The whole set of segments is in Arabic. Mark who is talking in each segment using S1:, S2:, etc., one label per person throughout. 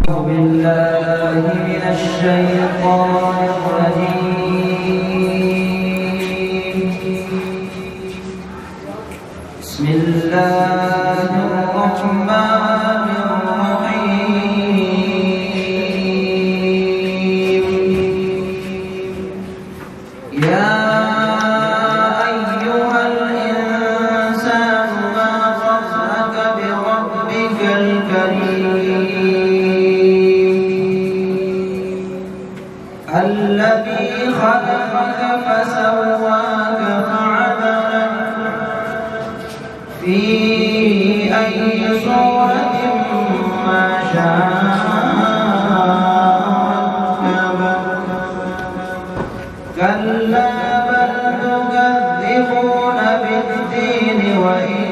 S1: بالله من الشيطان الرجيم. بسم الله الرحمن الرحيم. يا أيها الإنسان ما غرك بربك الكريم الذي خلقك فسواك فعدلك في أي صورة ما شاء ركبك. كلا بل تكذبون بالدين وإن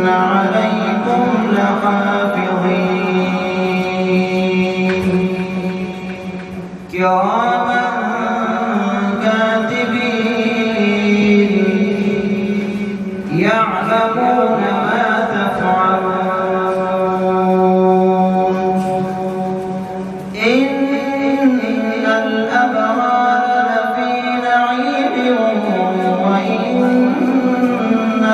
S1: عليكم لحافظين كراما كاتبين يعلمون ما تفعلون. إن الأبرار لفي نعيم وإن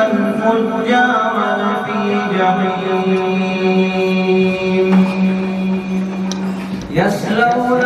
S1: الفجار لفي جحيم يصلون